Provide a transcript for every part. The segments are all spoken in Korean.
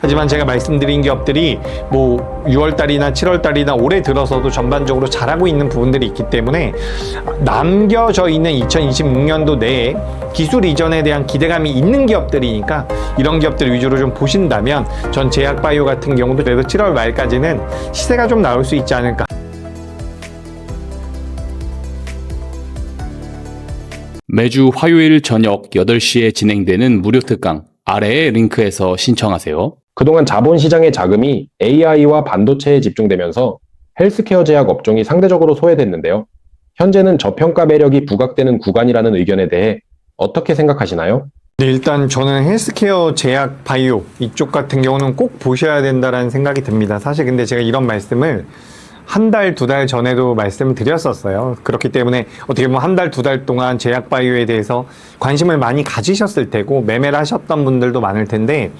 하지만 제가 말씀드린 기업들이 뭐 6월달이나 7월달이나 올해 들어서도 전반적으로 잘하고 있는 부분들이 있기 때문에 남겨져 있는 2026년도 내에 기술 이전에 대한 기대감이 있는 기업들이니까 이런 기업들 위주로 좀 보신다면 전 제약바이오 같은 경우도 그래도 7월 말까지는 시세가 좀 나올 수 있지 않을까. 매주 화요일 저녁 8시에 진행되는 무료 특강 아래의 링크에서 신청하세요. 그동안 자본시장의 자금이 AI와 반도체에 집중되면서 헬스케어 제약 업종이 상대적으로 소외됐는데요. 현재는 저평가 매력이 부각되는 구간이라는 의견에 대해 어떻게 생각하시나요? 네, 일단 저는 헬스케어, 제약, 바이오 이쪽 같은 경우는 꼭 보셔야 된다는 생각이 듭니다. 사실 근데 제가 이런 말씀을 한 달, 두 달 전에도 말씀을 드렸었어요. 그렇기 때문에 어떻게 보면 한 달, 두 달 동안 제약 바이오에 대해서 관심을 많이 가지셨을 테고 매매를 하셨던 분들도 많을 텐데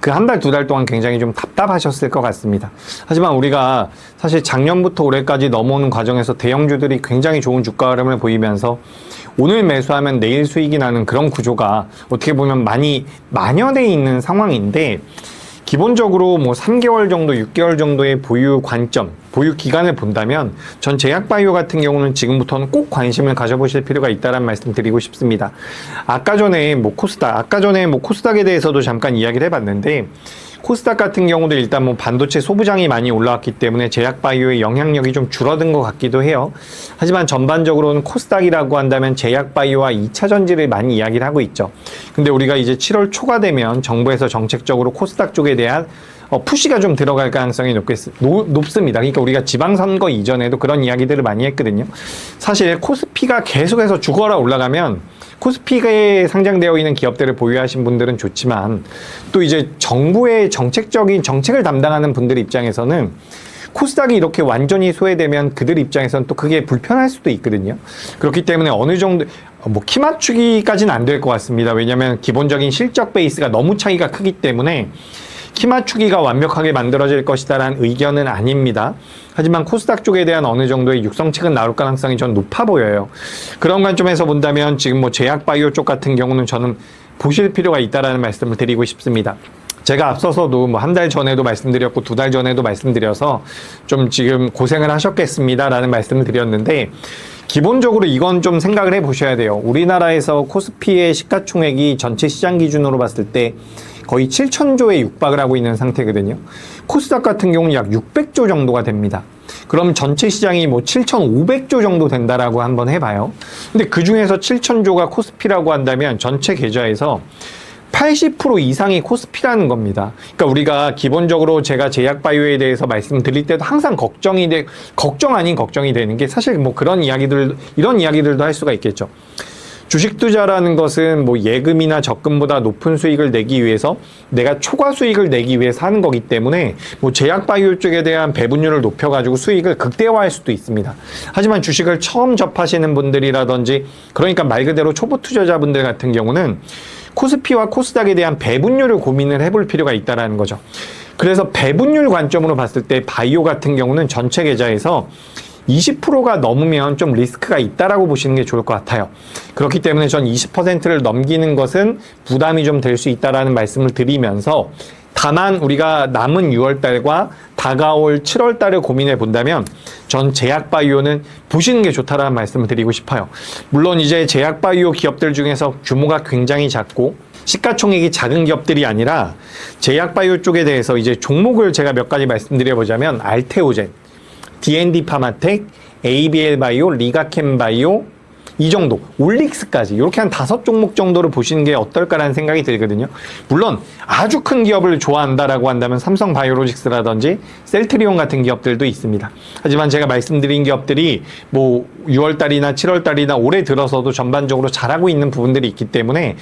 그 한 달, 두 달 동안 굉장히 좀 답답하셨을 것 같습니다. 하지만 우리가 사실 작년부터 올해까지 넘어오는 과정에서 대형주들이 굉장히 좋은 주가 흐름을 보이면서 오늘 매수하면 내일 수익이 나는 그런 구조가 어떻게 보면 많이 만연해 있는 상황인데 기본적으로 뭐 3개월 정도, 6개월 정도의 보유 관점, 보유 기간을 본다면 전 제약바이오 같은 경우는 지금부터는 꼭 관심을 가져보실 필요가 있다는 말씀 드리고 싶습니다. 아까 전에 뭐 코스닥에 대해서도 잠깐 이야기를 해봤는데 코스닥 같은 경우도 일단 뭐 반도체 소부장이 많이 올라왔기 때문에 제약바이오의 영향력이 좀 줄어든 것 같기도 해요. 하지만 전반적으로는 코스닥이라고 한다면 제약바이오와 2차 전지를 많이 이야기를 하고 있죠. 근데 우리가 이제 7월 초가 되면 정부에서 정책적으로 코스닥 쪽에 대한 푸시가 좀 들어갈 가능성이 높습니다. 그러니까 우리가 지방선거 이전에도 그런 이야기들을 많이 했거든요. 사실 코스피가 계속해서 죽어라 올라가면 코스피에 상장되어 있는 기업들을 보유하신 분들은 좋지만 또 이제 정부의 정책적인 정책을 담당하는 분들 입장에서는 코스닥이 이렇게 완전히 소외되면 그들 입장에서는 또 그게 불편할 수도 있거든요. 그렇기 때문에 어느 정도 키 맞추기까지는 안 될 것 같습니다. 왜냐하면 기본적인 실적 베이스가 너무 차이가 크기 때문에 키 맞추기가 완벽하게 만들어질 것이다라는 의견은 아닙니다. 하지만 코스닥 쪽에 대한 어느 정도의 육성책은 나올 가능성이 전 높아 보여요. 그런 관점에서 본다면 지금 뭐 제약바이오 쪽 같은 경우는 저는 보실 필요가 있다라는 말씀을 드리고 싶습니다. 제가 앞서서도 뭐 한 달 전에도 말씀드렸고 두 달 전에도 말씀드려서 좀 지금 고생을 하셨겠습니다라는 말씀을 드렸는데 기본적으로 이건 좀 생각을 해 보셔야 돼요. 우리나라에서 코스피의 시가총액이 전체 시장 기준으로 봤을 때 거의 7,000조에 육박을 하고 있는 상태거든요. 코스닥 같은 경우는 약 600조 정도가 됩니다. 그럼 전체 시장이 뭐 7,500조 정도 된다라고 한번 해봐요. 근데 그 중에서 7,000조가 코스피라고 한다면 전체 계좌에서 80% 이상이 코스피라는 겁니다. 그러니까 우리가 기본적으로 제가 제약바이오에 대해서 말씀드릴 때도 항상 걱정 아닌 걱정이 되는 게 사실 뭐 이런 이야기들도 할 수가 있겠죠. 주식 투자라는 것은 뭐 예금이나 적금보다 높은 수익을 내기 위해서 내가 초과 수익을 내기 위해서 하는 거기 때문에 뭐 제약바이오 쪽에 대한 배분율을 높여가지고 수익을 극대화할 수도 있습니다. 하지만 주식을 처음 접하시는 분들이라든지 그러니까 말 그대로 초보 투자자분들 같은 경우는 코스피와 코스닥에 대한 배분율을 고민을 해볼 필요가 있다는 거죠. 그래서 배분율 관점으로 봤을 때 바이오 같은 경우는 전체 계좌에서 20%가 넘으면 좀 리스크가 있다라고 보시는 게 좋을 것 같아요. 그렇기 때문에 전 20%를 넘기는 것은 부담이 좀 될 수 있다라는 말씀을 드리면서 다만 우리가 남은 6월달과 다가올 7월달을 고민해 본다면 전 제약바이오는 보시는 게 좋다라는 말씀을 드리고 싶어요. 물론 이제 제약바이오 기업들 중에서 규모가 굉장히 작고 시가총액이 작은 기업들이 아니라 제약바이오 쪽에 대해서 이제 종목을 제가 몇 가지 말씀드려보자면 알테오젠, D&D 파마텍, ABL 바이오, 리가캠 바이오 이 정도, 올릭스까지 이렇게 한 5종목 정도를 보시는 게 어떨까라는 생각이 들거든요. 물론 아주 큰 기업을 좋아한다라고 한다면 삼성 바이오로직스라든지 셀트리온 같은 기업들도 있습니다. 하지만 제가 말씀드린 기업들이 뭐 6월달이나 7월달이나 올해 들어서도 전반적으로 잘하고 있는 부분들이 있기 때문에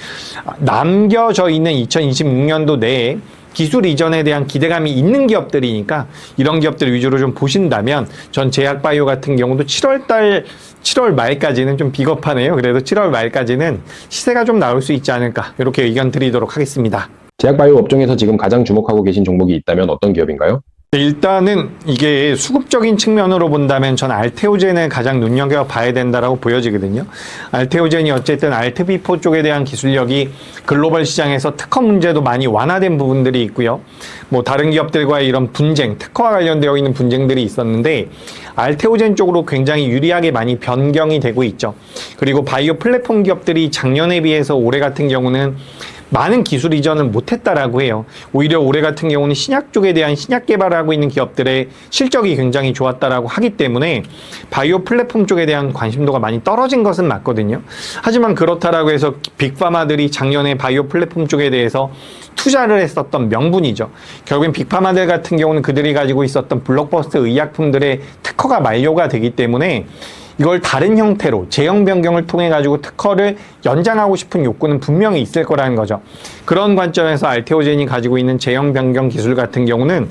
남겨져 있는 2026년도 내에 기술 이전에 대한 기대감이 있는 기업들이니까 이런 기업들 위주로 좀 보신다면 전 제약바이오 같은 경우도 7월 말까지는 좀 비겁하네요. 그래도 7월 말까지는 시세가 좀 나올 수 있지 않을까 이렇게 의견 드리도록 하겠습니다. 제약바이오 업종에서 지금 가장 주목하고 계신 종목이 있다면 어떤 기업인가요? 네, 일단은 이게 수급적인 측면으로 본다면 전 알테오젠을 가장 눈여겨봐야 된다라고 보여지거든요. 알테오젠이 어쨌든 알트비포 쪽에 대한 기술력이 글로벌 시장에서 특허 문제도 많이 완화된 부분들이 있고요. 뭐 다른 기업들과의 이런 분쟁, 특허와 관련되어 있는 분쟁들이 있었는데 알테오젠 쪽으로 굉장히 유리하게 많이 변경이 되고 있죠. 그리고 바이오 플랫폼 기업들이 작년에 비해서 올해 같은 경우는 많은 기술 이전을 못했다라고 해요. 오히려 올해 같은 경우는 신약 쪽에 대한 신약 개발을 하고 있는 기업들의 실적이 굉장히 좋았다라고 하기 때문에 바이오 플랫폼 쪽에 대한 관심도가 많이 떨어진 것은 맞거든요. 하지만 그렇다라고 해서 빅파마들이 작년에 바이오 플랫폼 쪽에 대해서 투자를 했었던 명분이죠. 결국엔 빅파마들 같은 경우는 그들이 가지고 있었던 블록버스터 의약품들의 특허가 만료가 되기 때문에 이걸 다른 형태로 제형 변경을 통해 가지고 특허를 연장하고 싶은 욕구는 분명히 있을 거라는 거죠. 그런 관점에서 알테오젠이 가지고 있는 제형 변경 기술 같은 경우는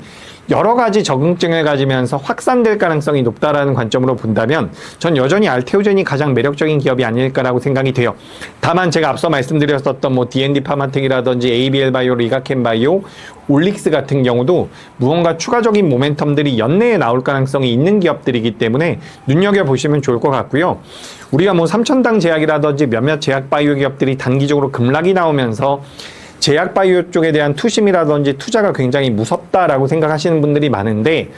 여러 가지 적응증을 가지면서 확산될 가능성이 높다라는 관점으로 본다면 전 여전히 알테오젠이 가장 매력적인 기업이 아닐까라고 생각이 돼요. 다만 제가 앞서 말씀드렸었던 뭐 D&D 파마텍이라든지 ABL 바이오, 리가켄 바이오, 올릭스 같은 경우도 무언가 추가적인 모멘텀들이 연내에 나올 가능성이 있는 기업들이기 때문에 눈여겨보시면 좋을 것 같고요. 우리가 뭐 삼천당 제약이라든지 몇몇 제약 바이오 기업들이 단기적으로 급락이 나오면서 제약 바이오 쪽에 대한 투심이라든지 투자가 굉장히 무섭다라고 생각하시는 분들이 많은데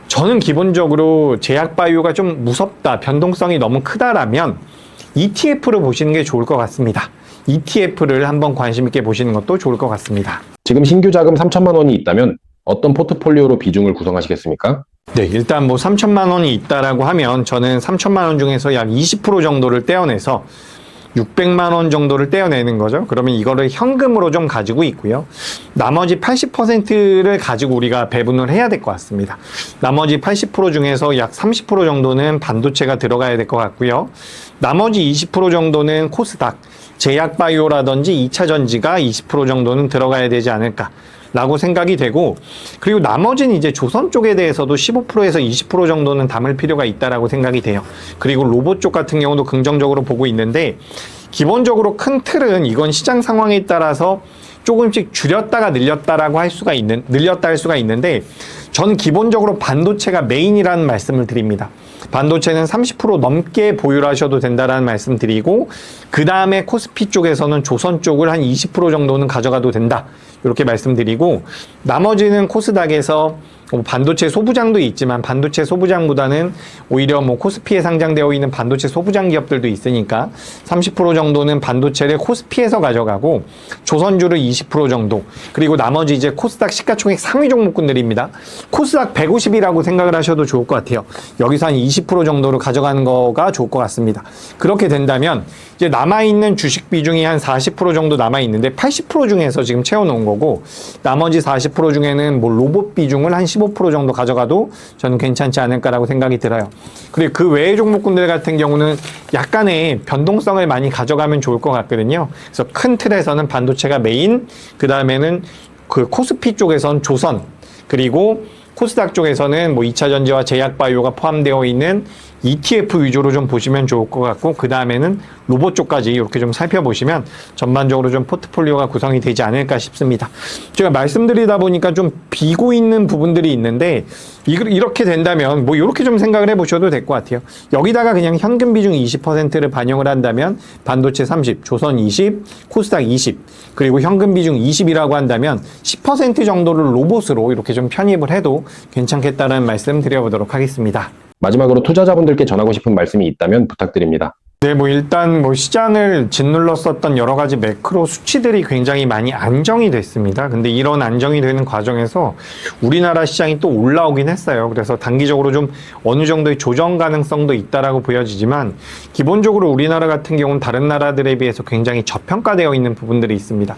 저는 기본적으로 제약 바이오가 좀 무섭다, 변동성이 너무 크다라면 ETF를 보시는 게 좋을 것 같습니다. ETF를 한번 관심 있게 보시는 것도 좋을 것 같습니다. 지금 신규 자금 3천만 원이 있다면 어떤 포트폴리오로 비중을 구성하시겠습니까? 네, 일단 뭐 3천만 원이 있다라고 하면 저는 3천만 원 중에서 약 20% 정도를 떼어내서 600만 원 정도를 떼어내는 거죠. 그러면 이거를 현금으로 좀 가지고 있고요. 나머지 80%를 가지고 우리가 배분을 해야 될 것 같습니다. 나머지 80% 중에서 약 30% 정도는 반도체가 들어가야 될 것 같고요. 나머지 20% 정도는 코스닥, 제약바이오라든지 2차 전지가 20% 정도는 들어가야 되지 않을까 라고 생각이 되고, 그리고 나머지는 이제 조선 쪽에 대해서도 15%에서 20% 정도는 담을 필요가 있다라고 생각이 돼요. 그리고 로봇 쪽 같은 경우도 긍정적으로 보고 있는데, 기본적으로 큰 틀은 이건 시장 상황에 따라서 조금씩 줄였다가 늘렸다 할 수가 있는데, 전 기본적으로 반도체가 메인이라는 말씀을 드립니다. 반도체는 30% 넘게 보유를 하셔도 된다라는 말씀 드리고, 그 다음에 코스피 쪽에서는 조선 쪽을 한 20% 정도는 가져가도 된다, 이렇게 말씀드리고, 나머지는 코스닥에서 반도체 소부장도 있지만 반도체 소부장보다는 오히려 뭐 코스피에 상장되어 있는 반도체 소부장 기업들도 있으니까 30% 정도는 반도체를 코스피에서 가져가고 조선주를 20% 정도, 그리고 나머지 이제 코스닥 시가총액 상위 종목군들입니다. 코스닥 150이라고 생각을 하셔도 좋을 것 같아요. 여기서 한 20% 정도를 가져가는 거가 좋을 것 같습니다. 그렇게 된다면 이제 남아있는 주식 비중이 한 40% 정도 남아있는데 80% 중에서 지금 채워놓은 거고, 나머지 40% 중에는 뭐 로봇 비중을 한 15% 정도 가져가도 저는 괜찮지 않을까라고 생각이 들어요. 그리고 그 외의 종목군들 같은 경우는 약간의 변동성을 많이 가져가면 좋을 것 같거든요. 그래서 큰 틀에서는 반도체가 메인, 그 다음에는 그 코스피 쪽에선 조선, 그리고 코스닥 쪽에서는 뭐 2차 전지와 제약 바이오가 포함되어 있는 ETF 위주로 좀 보시면 좋을 것 같고, 그 다음에는 로봇 쪽까지 이렇게 좀 살펴보시면 전반적으로 좀 포트폴리오가 구성이 되지 않을까 싶습니다. 제가 말씀드리다 보니까 좀 비고 있는 부분들이 있는데, 이렇게 된다면 뭐 이렇게 좀 생각을 해보셔도 될 것 같아요. 여기다가 그냥 현금 비중 20%를 반영을 한다면 반도체 30, 조선 20, 코스닥 20, 그리고 현금 비중 20이라고 한다면 10% 정도를 로봇으로 이렇게 좀 편입을 해도 괜찮겠다는 말씀 드려보도록 하겠습니다. 마지막으로 투자자분들께 전하고 싶은 말씀이 있다면 부탁드립니다. 네, 뭐 일단 뭐 시장을 짓눌렀었던 여러 가지 매크로 수치들이 굉장히 많이 안정이 됐습니다. 근데 이런 안정이 되는 과정에서 우리나라 시장이 또 올라오긴 했어요. 그래서 단기적으로 좀 어느 정도의 조정 가능성도 있다라고 보여지지만, 기본적으로 우리나라 같은 경우는 다른 나라들에 비해서 굉장히 저평가되어 있는 부분들이 있습니다.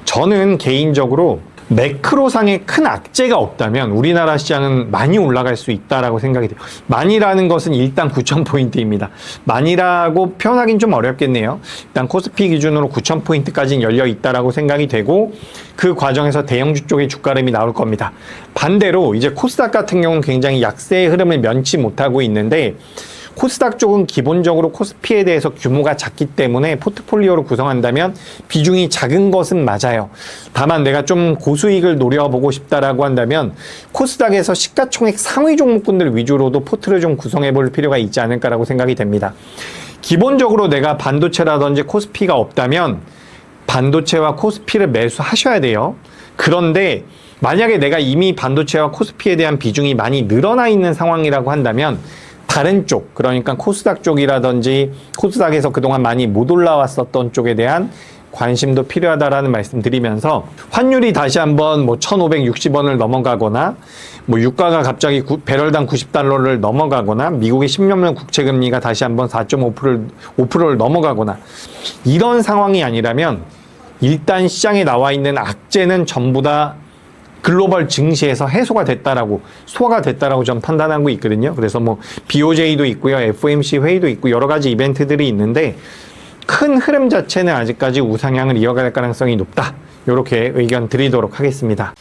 저는 개인적으로 매크로상의 큰 악재가 없다면 우리나라 시장은 많이 올라갈 수 있다라고 생각이 돼요. 많이라는 것은 일단 9,000포인트입니다. 많이라고 표현하기는 좀 어렵겠네요. 일단 코스피 기준으로 9,000포인트까지는 열려 있다라고 생각이 되고, 그 과정에서 대형주 쪽의 주가름이 나올 겁니다. 반대로 이제 코스닥 같은 경우는 굉장히 약세의 흐름을 면치 못하고 있는데, 코스닥 쪽은 기본적으로 코스피에 대해서 규모가 작기 때문에 포트폴리오로 구성한다면 비중이 작은 것은 맞아요. 다만 내가 좀 고수익을 노려보고 싶다라고 한다면 코스닥에서 시가총액 상위 종목군들 위주로도 포트를 좀 구성해 볼 필요가 있지 않을까라고 생각이 됩니다. 기본적으로 내가 반도체라든지 코스피가 없다면 반도체와 코스피를 매수하셔야 돼요. 그런데 만약에 내가 이미 반도체와 코스피에 대한 비중이 많이 늘어나 있는 상황이라고 한다면 다른 쪽, 그러니까 코스닥 쪽이라든지 코스닥에서 그동안 많이 못 올라왔었던 쪽에 대한 관심도 필요하다라는 말씀 드리면서 환율이 다시 한번 뭐 1560원을 넘어가거나 뭐 유가가 갑자기 배럴당 90달러를 넘어가거나 미국의 10년물 국채금리가 다시 한번 4.5%를 넘어가거나 이런 상황이 아니라면 일단 시장에 나와 있는 악재는 전부 다 글로벌 증시에서 해소가 됐다라고, 소화가 됐다라고 좀 판단하고 있거든요. 그래서 뭐 BOJ도 있고요, FOMC 회의도 있고 여러 가지 이벤트들이 있는데 큰 흐름 자체는 아직까지 우상향을 이어갈 가능성이 높다. 이렇게 의견 드리도록 하겠습니다.